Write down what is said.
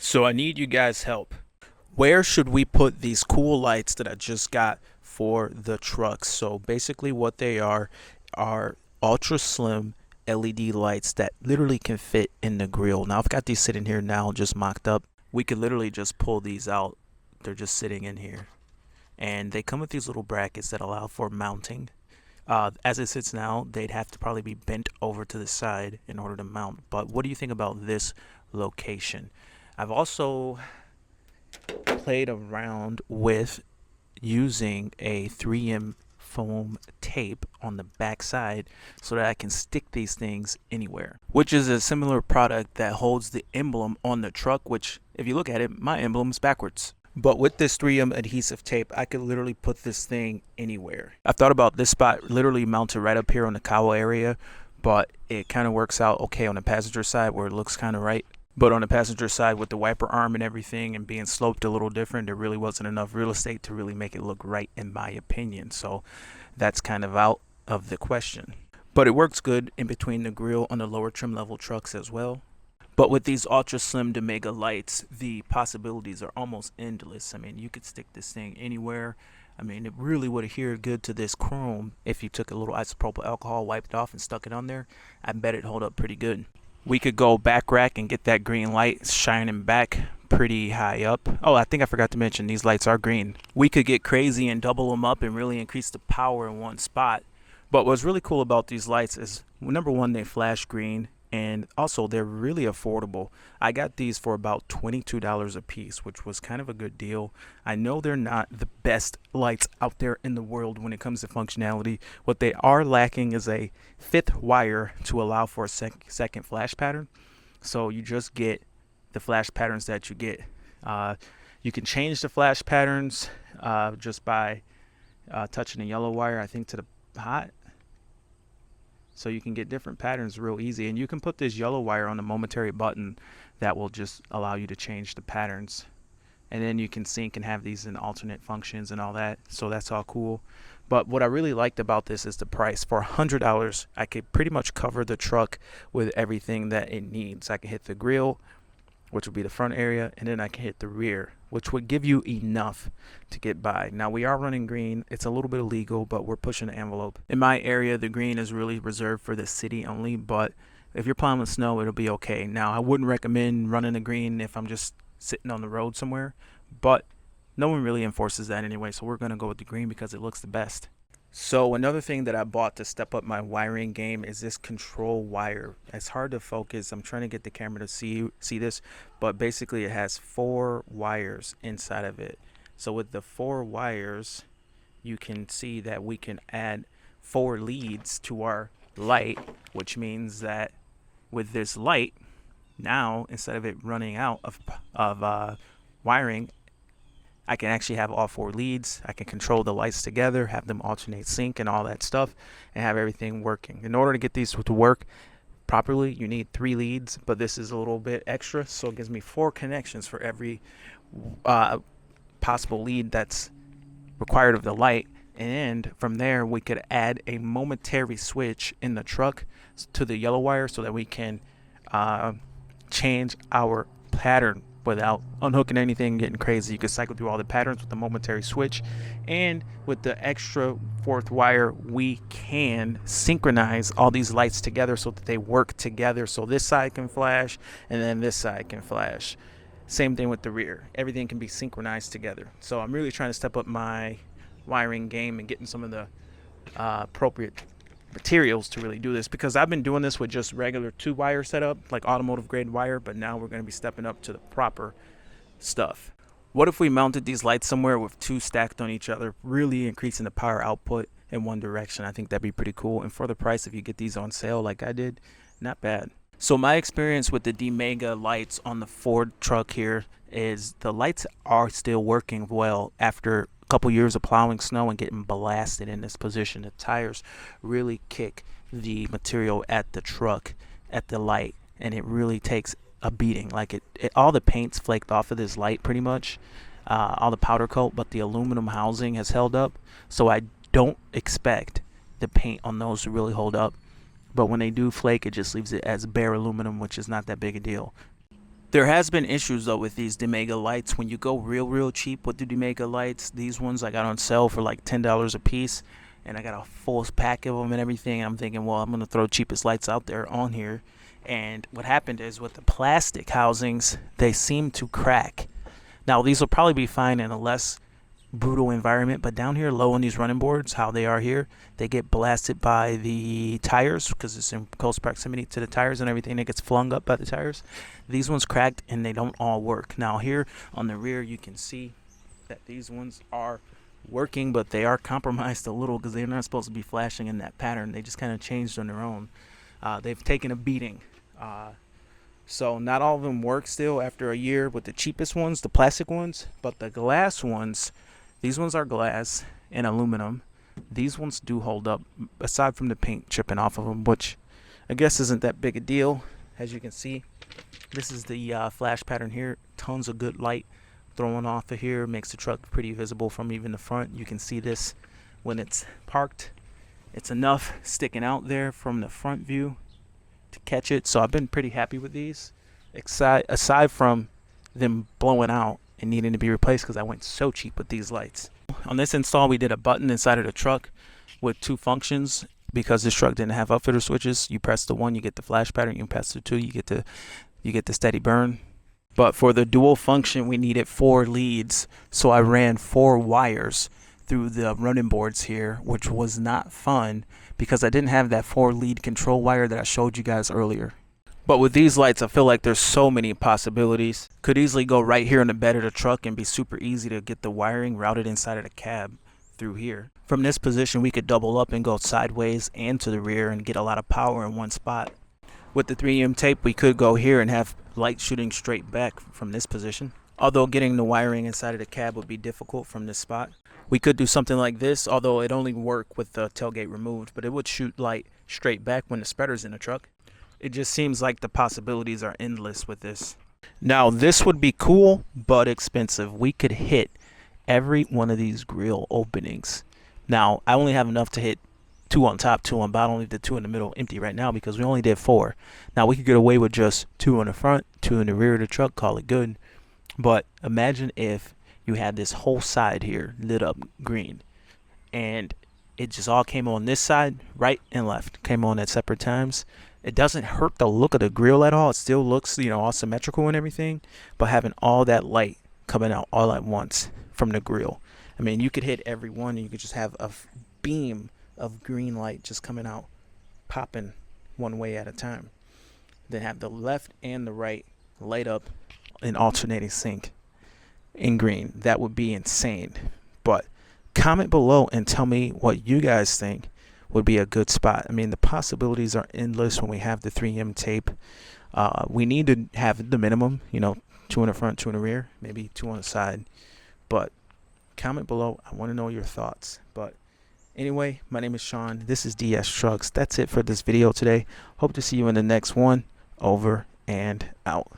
So I need you guys' help. Where should we put these cool lights that I just got for the trucks? So basically what they are ultra slim LED lights that literally can fit in the grill. Now I've got these sitting here now just mocked up. We could literally just pull these out. They're just sitting in here. And they come with these little brackets that allow for mounting. As it sits now, they'd have to probably be bent over to the side in order to mount. But what do you think about this location? I've also played around with using a 3M foam tape on the back side so that I can stick these things anywhere, which is a similar product that holds the emblem on the truck, which if you look at it, my emblem's backwards. But with this 3M adhesive tape, I could literally put this thing anywhere. I've thought about this spot literally mounted right up here on the cowl area, but it kind of works out okay on the passenger side where it looks kind of right. But on the passenger side with the wiper arm and everything and being sloped a little different, there really wasn't enough real estate to really make it look right in my opinion. So that's kind of out of the question. But it works good in between the grill on the lower trim level trucks as well. But with these ultra slim to mega lights, the possibilities are almost endless. I mean, you could stick this thing anywhere. I mean, it really would adhere good to this chrome if you took a little isopropyl alcohol, wiped it off, and stuck it on there. I bet it'd hold up pretty good. We could go back rack and get that green light shining back pretty high up. Oh, I think I forgot to mention these lights are green. We could get crazy and double them up and really increase the power in one spot. But what's really cool about these lights is, number one, they flash green, and also they're really affordable. I got these for about $22 a piece, which was kind of a good deal. I know they're not the best lights out there in the world when it comes to functionality. What they are lacking is a fifth wire to allow for a second flash pattern. So you just get the flash patterns that you get. You can change the flash patterns just by touching the yellow wire, I think, to the hot. So you can get different patterns real easy, and you can put this yellow wire on the momentary button that will just allow you to change the patterns, and then you can sync and have these in alternate functions and all that. So that's all cool. But what I really liked about this is the price. For $100 I could pretty much cover the truck with everything that it needs. I can hit the grill, which would be the front area, and then I can hit the rear, which would give you enough to get by. Now we are running green. It's a little bit illegal, but we're pushing the envelope. In my area, the green is really reserved for the city only, but if you're plowing with snow, it'll be okay. Now I wouldn't recommend running the green if I'm just sitting on the road somewhere, but no one really enforces that anyway, so we're gonna go with the green because it looks the best. So another thing that I bought to step up my wiring game is this control wire. It's hard to focus. I'm trying to get the camera to see this, but basically it has 4 wires inside of it. So with the 4 wires, you can see that we can add 4 leads to our light, which means that with this light, now instead of it running out of wiring, I can actually have all 4 leads. I can control the lights together, have them alternate sync and all that stuff, and have everything working. In order to get these to work properly, you need 3 leads, but this is a little bit extra, so it gives me 4 connections for every possible lead that's required of the light. And from there, we could add a momentary switch in the truck to the yellow wire so that we can change our pattern without unhooking anything, getting crazy. You can cycle through all the patterns with the momentary switch, and with the extra 4th wire, we can synchronize all these lights together so that they work together. So this side can flash, and then this side can flash. Same thing with the rear. Everything can be synchronized together. So I'm really trying to step up my wiring game and getting some of the appropriate materials to really do this, because I've been doing this with just regular 2-wire setup, like automotive grade wire, but now we're going to be stepping up to the proper stuff. What if we mounted these lights somewhere with 2 stacked on each other, really increasing the power output in one direction? I think that'd be pretty cool, and for the price, if you get these on sale like I did, not bad. So my experience with the D-Mega lights on the Ford truck here is the lights are still working well after couple years of plowing snow and getting blasted in this position. The tires really kick the material at the truck, at the light, and it really takes a beating. Like it all the paint's flaked off of this light pretty much, all the powder coat, but the aluminum housing has held up, so I don't expect the paint on those to really hold up. But when they do flake, it just leaves it as bare aluminum, which is not that big a deal. There has been issues though with these Demega lights. When you go real cheap with the Demega lights, these ones I got on sale for like $10 a piece, and I got a full pack of them and everything. I'm thinking, well, I'm gonna throw cheapest lights out there on here. And what happened is with the plastic housings, they seem to crack. Now these will probably be fine in a less brutal environment, but down here low on these running boards, how they are here, they get blasted by the tires because it's in close proximity to the tires and everything. It gets flung up by the tires. These ones cracked and they don't all work. Now here on the rear you can see that these ones are working, but they are compromised a little because they're not supposed to be flashing in that pattern. They just kind of changed on their own. They've taken a beating. So not all of them work still after a year with the cheapest ones, the plastic ones, but the glass ones, these ones are glass and aluminum. These ones do hold up, aside from the paint chipping off of them, which I guess isn't that big a deal. As you can see, this is the flash pattern here. Tons of good light throwing off of here. Makes the truck pretty visible from even the front. You can see this when it's parked. It's enough sticking out there from the front view to catch it. So I've been pretty happy with these, aside from them blowing out and needing to be replaced because I went so cheap with these lights. On this install, we did a button inside of the truck with two functions because this truck didn't have upfitter switches. You press the one, you get the flash pattern. You press the two, you get the steady burn. But for the dual function, we needed 4 leads, so I ran 4 wires through the running boards here, which was not fun because I didn't have that 4 lead control wire that I showed you guys earlier. But with these lights, I feel like there's so many possibilities. Could easily go right here in the bed of the truck and be super easy to get the wiring routed inside of the cab through here. From this position, we could double up and go sideways and to the rear and get a lot of power in one spot. With the 3M tape, we could go here and have light shooting straight back from this position. Although getting the wiring inside of the cab would be difficult from this spot. We could do something like this, although it only work with the tailgate removed, but it would shoot light straight back when the spreader's in the truck. It just seems like the possibilities are endless with this. Now, this would be cool, but expensive. We could hit every one of these grill openings. Now, I only have enough to hit 2 on top, 2 on bottom. Leave the 2 in the middle empty right now because we only did 4. Now, we could get away with just 2 on the front, 2 in the rear of the truck, call it good. But imagine if you had this whole side here lit up green and it just all came on this side, right and left, came on at separate times. It doesn't hurt the look of the grill at all. It still looks, all symmetrical and everything, but having all that light coming out all at once from the grill. I mean, you could hit every one and you could just have a beam of green light just coming out, popping one way at a time. Then have the left and the right light up in alternating sync in green. That would be insane. But comment below and tell me what you guys think would be a good spot. I mean, the possibilities are endless when we have the 3M tape. We need to have the minimum, 2 in the front, 2 in the rear, maybe 2 on the side. But comment below. I want to know your thoughts. But anyway, my name is Sean. This is DS Trucks. That's it for this video today. Hope to see you in the next one. Over and out.